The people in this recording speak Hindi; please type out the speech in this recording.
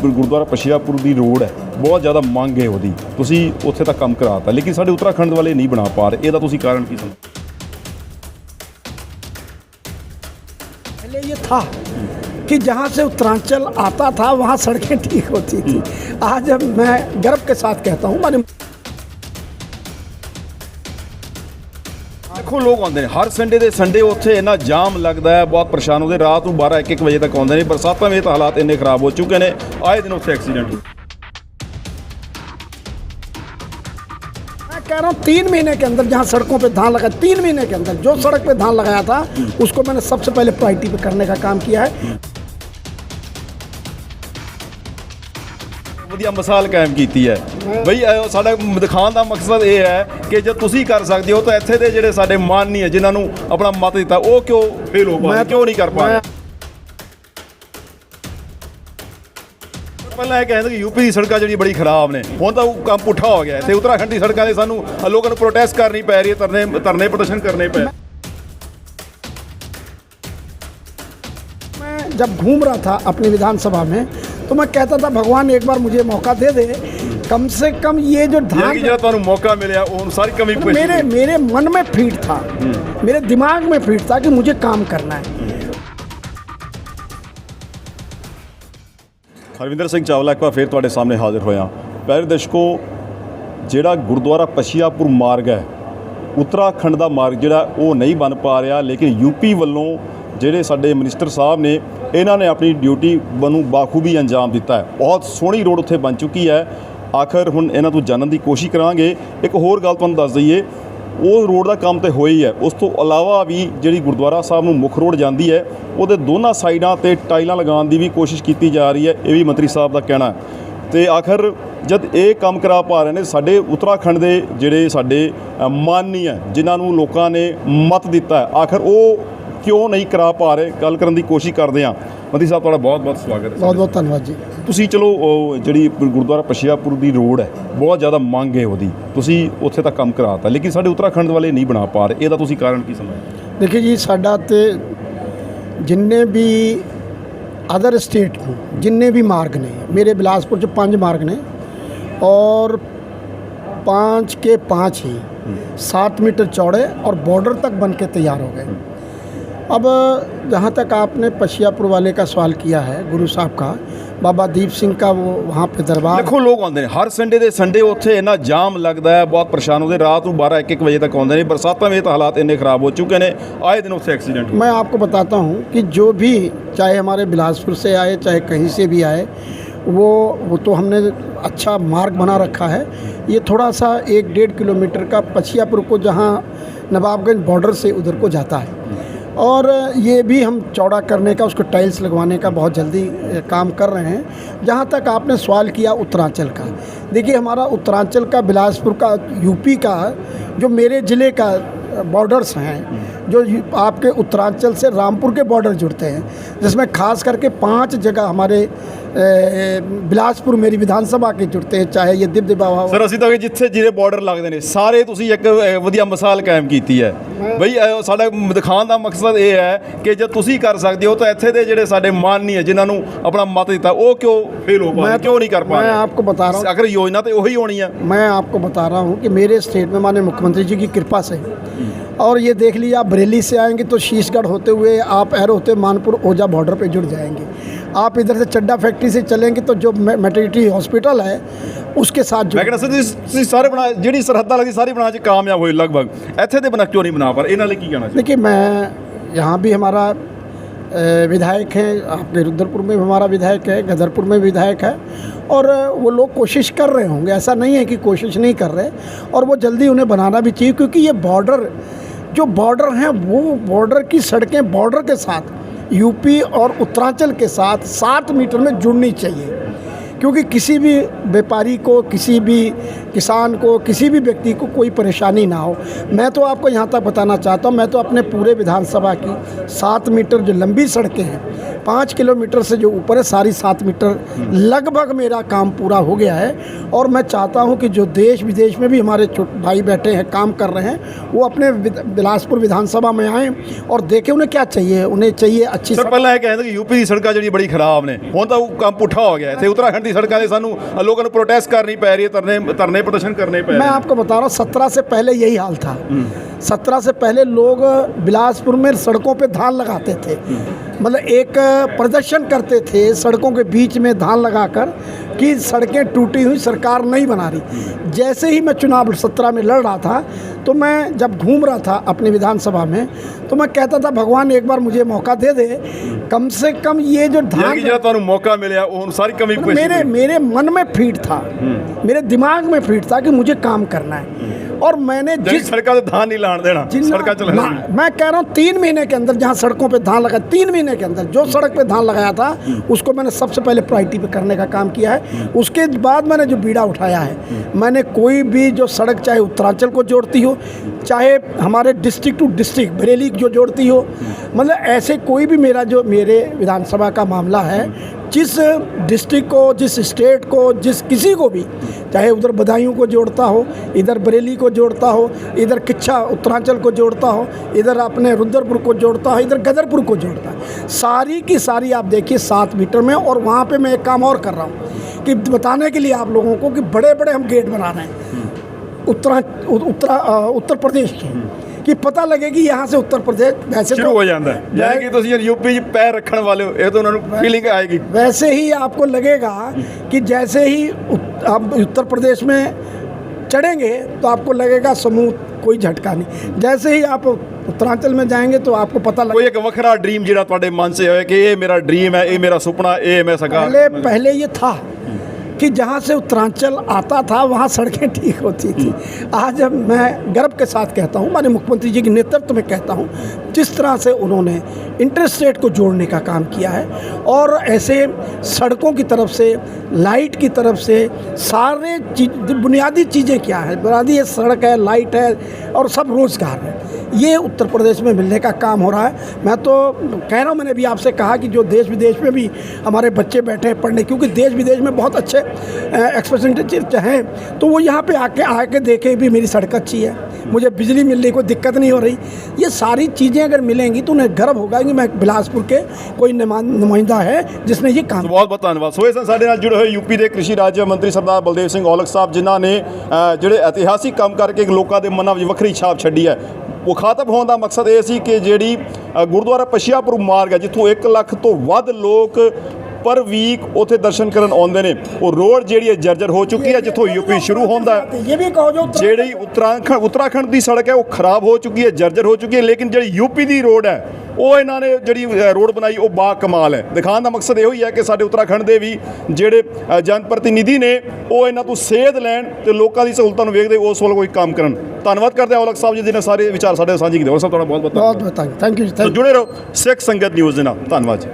ਗੁਰਦੁਆਰਾ ਪਸ਼ੀਆਪੁਰ ਦੀ ਰੋਡ ਹੈ ਬਹੁਤ ਜ਼ਿਆਦਾ ਮੰਗ ਹੈ ਉਹਦੀ, ਤੁਸੀਂ ਉੱਥੇ ਤੱਕ ਕੰਮ ਕਰਾਤਾ ਲੇਕਿਨ ਸਾਡੇ ਉੱਤਰਾਖੰਡ ਵਾਲੇ नहीं बना पा रहे, ਇਹਦਾ ਤੁਸੀਂ ਕਾਰਨ ਕੀ ਸਮਝਦੇ? पहले ये था कि जहाँ से उत्तरांचल आता था वहाँ सड़कें ठीक होती थी। आज अब मैं गर्व के साथ कहता हूँ मैंने देखो लोग आते हैं हर संडे के संडे उत्थे इन्ना जाम लगता है, बहुत परेशान होते, रात को 12-1 बजे तक आते हैं। बरसातों में तो हालात इन्ने खराब हो चुके हैं, आए दिन उत्थे एक्सीडेंट। मैं कह रहा हूँ 3 महीने के अंदर जहाँ सड़कों पे धान लगा, 3 महीने के अंदर जो सड़क पे धान लगाया था उसको मैंने सबसे पहले प्रायोरिटी पे करने का काम किया है। ਵਧੀਆ ਮਿਸਾਲ ਕਾਇਮ ਕੀਤੀ ਹੈ ਬਈ। ਸਾਡਾ ਦਿਖਾਉਣ ਦਾ ਮਕਸਦ ਇਹ ਹੈ ਕਿ ਜੇ ਤੁਸੀਂ ਕਰ ਸਕਦੇ ਹੋ ਤਾਂ ਇੱਥੇ ਦੇ ਜਿਹੜੇ ਸਾਡੇ ਮਾਨਨੀ ਹੈ ਜਿਨ੍ਹਾਂ ਨੂੰ ਆਪਣਾ ਮਤ ਦਿੱਤਾ ਉਹ ਕਿਉਂ ਫੇਲ ਹੋ ਪਾ ਰਹੇ, ਕਿਉਂ ਨਹੀਂ ਕਰ ਪਾ ਰਹੇ? ਪਹਿਲਾਂ ਇਹ ਕਹਿੰਦੇ ਕਿ ਯੂਪੀ ਦੀ ਸੜਕਾਂ ਜਿਹੜੀ ਬੜੀ ਖਰਾਬ ਨੇ, ਹੁਣ ਤਾਂ ਉਹ ਕੰਮ ਪੁੱਠਾ ਹੋ ਗਿਆ ਤੇ ਉੱਤਰਾਖੰਡ ਦੀ ਸੜਕਾਂ ਦੇ ਸਾਨੂੰ ਲੋਕਾਂ ਨੂੰ ਪ੍ਰੋਟੈਸਟ ਕਰਨੀ ਪੈ ਰਹੀ ਹੈ, ਧਰਨੇ ਪ੍ਰਦਰਸ਼ਨ ਕਰਨੇ ਪੈ। मैं जब घूम रहा था अपनी विधानसभा में तो मैं कहता था भगवान एक बार मुझे मौका दे दे, कम से कम ये जो धान जो ਤੁਹਾਨੂੰ मौका मिला वो सारी कमी मेरे मन में फीट था, मेरे दिमाग में फीट था कि मुझे काम करना है। ਹਰਵਿੰਦਰ ਸਿੰਘ ਚਾਵਲਾ ਇੱਕ ਵਾਰ ਫਿਰ ਤੁਹਾਡੇ ਸਾਹਮਣੇ ਹਾਜ਼ਰ ਹੋਇਆ। ਪਿਆਰੇ ਦਰਸ਼ਕੋ, ਜਿਹੜਾ ਗੁਰਦੁਆਰਾ ਪਸ਼ੀਆਪੁਰ ਮਾਰਗ ਹੈ ਉੱਤਰਾਖੰਡ ਦਾ ਮਾਰਗ ਜਿਹੜਾ ਉਹ ਨਹੀਂ ਬਣ ਪਾ ਰਿਹਾ, ਲੇਕਿਨ ਯੂਪੀ ਵੱਲੋਂ ਜਿਹੜੇ ਸਾਡੇ ਮਿਨਿਸਟਰ ਸਾਹਿਬ ਨੇ ਇਹਨਾਂ ਨੇ ਆਪਣੀ ਡਿਊਟੀ ਨੂੰ ਬਾਖੂਬੀ ਅੰਜਾਮ ਦਿੱਤਾ ਹੈ। ਬਹੁਤ ਸੋਹਣੀ ਰੋਡ ਉੱਥੇ ਬਣ ਚੁੱਕੀ ਹੈ। ਆਖਰ ਹੁਣ ਇਹਨਾਂ ਤੋਂ ਜਾਣਨ ਦੀ ਕੋਸ਼ਿਸ਼ ਕਰਾਂਗੇ। ਇੱਕ ਹੋਰ ਗੱਲ ਤੁਹਾਨੂੰ ਦੱਸ ਦਈਏ, ਉਹ ਰੋਡ ਦਾ ਕੰਮ ਤੇ ਹੋਈ ਹੈ, ਉਸ ਤੋਂ ਇਲਾਵਾ ਵੀ ਜਿਹੜੀ ਗੁਰਦੁਆਰਾ ਸਾਹਿਬ ਨੂੰ ਮੁੱਖ ਰੋਡ ਜਾਂਦੀ ਹੈ ਉਹਦੇ ਦੋਨਾਂ ਸਾਈਡਾਂ ਤੇ ਟਾਈਲਾਂ ਲਗਾਉਣ ਦੀ ਵੀ ਕੋਸ਼ਿਸ਼ ਕੀਤੀ ਜਾ ਰਹੀ ਹੈ, ਇਹ ਵੀ ਮੰਤਰੀ ਸਾਹਿਬ ਦਾ ਕਹਿਣਾ ਹੈ। ਤੇ ਆਖਰ ਜਦ ਇਹ ਕੰਮ ਕਰਾ ਪਾ ਰਹੇ ਨੇ ਸਾਡੇ ਉੱਤਰਾਖੰਡ ਦੇ ਜਿਹੜੇ ਸਾਡੇ ਮਾਨਨੀ ਹੈ ਜਿਨ੍ਹਾਂ ਨੂੰ ਲੋਕਾਂ ਨੇ ਮਤ ਦਿੱਤਾ ਹੈ, ਆਖਰ ਉਹ ਕਿਉਂ ਨਹੀਂ ਕਰਾ ਪਾ ਰਹੇ, ਗੱਲ ਕਰਨ ਦੀ ਕੋਸ਼ਿਸ਼ ਕਰਦੇ ਹਾਂ। ਮੰਤਰੀ ਸਾਹਿਬ ਤੁਹਾਡਾ ਬਹੁਤ ਬਹੁਤ ਸਵਾਗਤ ਹੈ। बहुत बहुत धन्यवाद जी। ਤੁਸੀਂ ਚਲੋ ਜਿਹੜੀ ਗੁਰਦੁਆਰਾ ਪਸ਼ੀਆਪੁਰ ਦੀ ਰੋਡ ਹੈ ਬਹੁਤ ਜ਼ਿਆਦਾ ਮੰਗ ਹੈ ਉਹਦੀ, ਤੁਸੀਂ ਉੱਥੇ ਤੱਕ ਕੰਮ ਕਰਾਤਾ ਲੇਕਿਨ ਸਾਡੇ ਉੱਤਰਾਖੰਡ ਵਾਲੇ ਨਹੀਂ ਬਣਾ ਪਾ ਰਹੇ, ਇਹਦਾ ਤੁਸੀਂ ਕਾਰਨ ਕੀ ਸਮਝਦੇ? देखिए जी, साडा ते जिन्ने भी अदर स्टेट को जिन्ने भी मार्ग ने, मेरे बिलासपुर च 5 मार्ग ने और 5 के 5 ही 7 मीटर चौड़े और बॉर्डर तक बन के तैयार हो गए। अब जहाँ तक आपने पशियापुर वाले का सवाल किया है, गुरु साहब का, बाबा दीप सिंह का वो वहाँ पे दरबार। देखो लोग आते हैं हर संडे के संडे उत्थे इन्ना जाम लगता है, बहुत परेशान होते, रात को 12-1 बजे तक आते हैं। बरसातों में तो हालात इन्ने खराब हो चुके हैं, आए दिन उत्थे एक्सीडेंट। मैं आपको बताता हूँ कि जो भी चाहे हमारे बिलासपुर से आए चाहे कहीं से भी आए, वो तो हमने अच्छा मार्ग बना रखा है। ये थोड़ा सा 1-1.5 किलोमीटर का पशियापुर को जहाँ नवाबगंज बॉर्डर से उधर को जाता है, और ये भी हम चौड़ा करने का, उसको टाइल्स लगवाने का बहुत जल्दी काम कर रहे हैं। जहाँ तक आपने सवाल किया उत्तरांचल का, देखिए हमारा उत्तरांचल का, बिलासपुर का, यूपी का, जो मेरे ज़िले का बॉर्डर्स हैं, जो आपके उत्तरांचल से रामपुर के बॉर्डर जुड़ते हैं, जिसमें खास करके 5 जगह हमारे बिलासपुर मेरी विधानसभा के जुड़ते हैं, चाहे ये दिव्य बाबा। सर ਅਸੀਂ ਤਾਂ ਜਿੱਥੇ ਜਿਹੜੇ ਬਾਰਡਰ ਲੱਗਦੇ ਨੇ ਸਾਰੇ ਤੁਸੀਂ ਇੱਕ ਵਧੀਆ ਮਿਸਾਲ ਕਾਇਮ ਕੀਤੀ ਹੈ ਬਈ। ਸਾਡਾ ਦਿਖਾਉਣ ਦਾ ਮਕਸਦ ਇਹ ਹੈ ਕਿ ਜੇ ਤੁਸੀਂ ਕਰ ਸਕਦੇ ਹੋ ਤਾਂ ਇੱਥੇ ਦੇ ਜਿਹੜੇ ਸਾਡੇ ਮਾਨਨੀ ਹੈ ਜਿਨ੍ਹਾਂ ਨੂੰ ਆਪਣਾ ਮਤ ਦਿੱਤਾ ਉਹ ਕਿਉਂ ਫੇਲ ਹੋ ਪਾ ਰਹੇ, क्यों नहीं कर पा रहे? मैं आपको बता रहा हूँ, अगर योजना तो वही होनी है। मैं आपको बता रहा हूँ कि मेरे स्टेट में माननीय मुख्यमंत्री जी की कृपा से, और ये देख लीजिए आप बरेली से आएंगे तो शीशगढ़ होते हुए आप ऐर होते मानपुर ओजा बॉर्डर पे जुड़ जाएंगे। आप इधर से चड्डा फैक्ट्री से चलेंगे तो जो मैटरनिटी हॉस्पिटल है उसके साथ मैं कहना सर ਤੁਸੀਂ ਸਾਰੇ ਬਣਾ ਜਿਹੜੀ ਸਰਹੱਦਾਂ ਲੱਗਦੀ ਸਾਰੀ ਬਣਾ 'ਚ ਕਾਮਯਾਬ ਹੋਏ लगभग, ਇੱਥੇ ਤੇ ਬਣਾ क्यों नहीं बना पा रहे? ਇਹਨਾਂ ਲਈ ਕੀ ਕਹਿਣਾ चाहिए? देखिए, मैं यहाँ भी हमारा विधायक है, आपके रुद्रपुर में भी हमारा विधायक है, गदरपुर में विधायक है, और वो लोग कोशिश कर रहे होंगे, ऐसा नहीं है कि कोशिश नहीं कर रहे, और वो जल्दी उन्हें बनाना भी चाहिए, क्योंकि ये बॉर्डर जो बॉर्डर हैं वो बॉर्डर की सड़कें बॉर्डर के साथ यूपी और उत्तरांचल के साथ 7 मीटर में जुड़नी चाहिए, क्योंकि किसी भी व्यापारी को, किसी भी किसान को, किसी भी व्यक्ति को कोई परेशानी ना हो। मैं तो आपको यहाँ तक बताना चाहता हूँ, मैं तो अपने पूरे विधानसभा की 7 मीटर जो लंबी सड़कें हैं 5 किलोमीटर से जो ऊपर है 7.5 मीटर लगभग मेरा काम पूरा हो गया है। और मैं चाहता हूं कि जो देश विदेश में भी हमारे भाई बैठे हैं, काम कर रहे हैं, वो अपने बिलासपुर विधानसभा में आएँ और देखें उन्हें क्या चाहिए। उन्हें चाहिए अच्छी सर पहला ਇਹ ਕਹਿੰਦੇ ਕਿ यूपी ਦੀ ਸੜਕਾਂ ਜਿਹੜੀ ਬੜੀ ਖਰਾਬ ਨੇ, ਹੁਣ ਤਾਂ ਉਹ ਕੰਮ ਪੁੱਠਾ ਹੋ ਗਿਆ। ਇੱਥੇ उत्तराखंड ਦੀ ਸੜਕਾਂ 'ਤੇ ਸਾਨੂੰ ਲੋਕਾਂ ਨੂੰ ਪ੍ਰੋਟੈਸਟ ਕਰਨੀ ਪੈ ਰਹੀ ਹੈ, ਧਰਨੇ प्रदर्शन करने पे। मैं आपको बता रहा हूँ 17 से पहले यही हाल था। 17 से पहले लोग बिलासपुर में सड़कों पे धान लगाते थे, मतलब एक प्रदर्शन करते थे सड़कों के बीच में धान लगाकर कि सड़कें टूटी हुई, सरकार नहीं बना रही। जैसे ही मैं चुनाव 17 में लड़ रहा था तो मैं जब घूम रहा था अपनी विधानसभा में तो मैं कहता था भगवान एक बार मुझे मौका दे दे, कम से कम ये जो धान मौका मिला सारी कमी मेरे मन में फीट था, मेरे दिमाग में फीट था कि मुझे काम करना है। और मैंने जिस सड़कों पे धान नहीं लाने देना, सड़कें चलाना। मैं कह रहा हूँ 3 महीने के अंदर जहाँ सड़कों पे धान लगा, 3 महीने के अंदर जो सड़क पे धान लगाया था उसको मैंने सबसे पहले प्रायोरिटी पे करने का काम किया है। उसके बाद मैंने जो बीड़ा उठाया है, मैंने कोई भी जो सड़क चाहे उत्तरांचल को जोड़ती हो, चाहे हमारे डिस्ट्रिक्ट टू डिस्ट्रिक्ट बरेली जो जोड़ती हो, मतलब ऐसे कोई भी मेरे विधानसभा का मामला है, जिस डिस्ट्रिक्ट को, जिस स्टेट को, जिस किसी को भी, चाहे उधर बदायूं को जोड़ता हो, इधर बरेली को जोड़ता हो, इधर किच्छा उत्तरांचल को जोड़ता हो, इधर अपने रुद्रपुर को जोड़ता हो, इधर गदरपुर को जोड़ता है, सारी की सारी आप देखिए 7 मीटर में। और वहाँ पे मैं एक काम और कर रहा हूँ कि बताने के लिए आप लोगों को कि बड़े बड़े हम गेट बना रहे हैं उत्तर प्रदेश के, कि पता लगे कि यहाँ से उत्तर प्रदेश वैसे शुरू हो जाता है, यानी कि तुम यूपी पैर रखने वाले हो, ये तो उन्होंने फीलिंग आएगी। वैसे ही आपको लगेगा कि जैसे ही आप उत्तर प्रदेश में चढ़ेंगे तो आपको लगेगा समूह कोई झटका नहीं। जैसे ही आप उत्तरांचल में जाएंगे तो आपको पता लगेगा। कोई एक वखरा ड्रीम जिहड़ा तुहाडे मन से है कि ये मेरा ड्रीम है, ये मेरा सुपना, ये मैं सका। पहले ये था कि जहाँ से उत्तरांचल आता था वहाँ सड़कें ठीक होती थी। आज अब मैं गर्व के साथ कहता हूँ, माननीय मुख्यमंत्री जी के नेतृत्व में कहता हूँ, जिस तरह से उन्होंने इंटरस्टेट को जोड़ने का काम किया है और ऐसे सड़कों की तरफ से, लाइट की तरफ से, सारे बुनियादी चीज़ें क्या है, बुनियादी ये सड़क है, लाइट है और सब रोज़गार है, ये उत्तर प्रदेश में मिलने का काम हो रहा है। मैं तो कह रहा हूँ, मैंने भी आपसे कहा कि जो देश विदेश में भी हमारे बच्चे बैठे हैं पढ़ने, क्योंकि देश विदेश में बहुत अच्छे एक्सपेक्टेटिव हैं, तो वो यहाँ पे आके देखें भी मेरी सड़क अच्छी है, मुझे बिजली मिल रही, कोई दिक्कत नहीं हो रही। ये सारी चीज़ें अगर मिलेंगी तो उन्हें गर्व होगा कि मैं बिलासपुर के कोई नुमाइंदा है जिसने ये काम। बहुत बहुत धन्यवाद। सो इस साडे नाल जुड़े हुए यूपी के कृषि राज्य मंत्री सरदार बलदेव सिंह औलख साहब, जिन्हों ने ਜਿਹੜੇ ਇਤਿਹਾਸਿਕ ਕੰਮ ਕਰਕੇ ਲੋਕਾਂ ਦੇ ਮਨਾਂ ਵਿੱਚ ਵੱਖਰੀ ਛਾਪ ਛੱਡੀ ਹੈ। ਮੁਖਾਤਬ ਹੋਣ ਦਾ ਮਕਸਦ ਇਹ ਸੀ ਕਿ ਜਿਹੜੀ ਗੁਰਦੁਆਰਾ ਪਛੀਆਪੁਰ ਮਾਰਗ ਹੈ, ਜਿੱਥੋਂ 1 ਲੱਖ ਤੋਂ ਵੱਧ ਲੋਕ पर वीक उत्थे दर्शन करन आउंदे ने, वो रोड जिहड़ी जर्जर हो चुकी है, जिथों यूपी शुरू होंदा है। जिहड़ी उत्तराखंड की सड़क है वो खराब हो चुकी है, जर्जर हो चुकी है, लेकिन जिहड़ी यूपी की रोड है वो इन्हों ने जिहड़ी रोड बनाई वो बा कमाल है। दिखाने का मकसद यही है कि साडे उत्तराखंड के भी जिहड़े जनप्रतिनिधि ने वो इन्हां तों सेध लैण ते लोकां दी सहूलतां नूं वेखदे उस वल कोई काम करन। धन्यवाद करते हैं औलख साहब जी, जिन्हें सारे विचार साडे साझे कीते। औलख साहब तुहाडा बहुत बहुत थैंक यू। जुड़े रहो सिख संगत न्यूज़ दे नाल। धन्यवाद।